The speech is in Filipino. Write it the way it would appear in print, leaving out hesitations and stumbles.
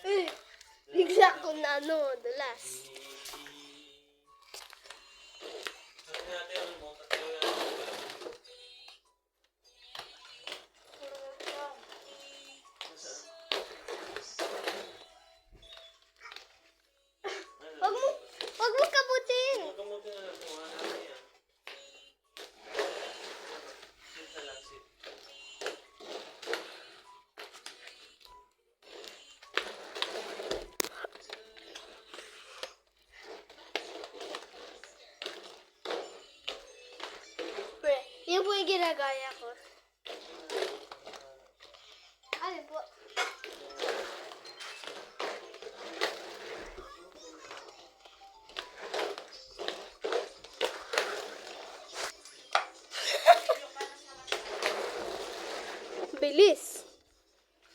Bigla ko na dulas. Wag mo kabutin. Yan po yung ginagaya ko. Ano po? Bilis.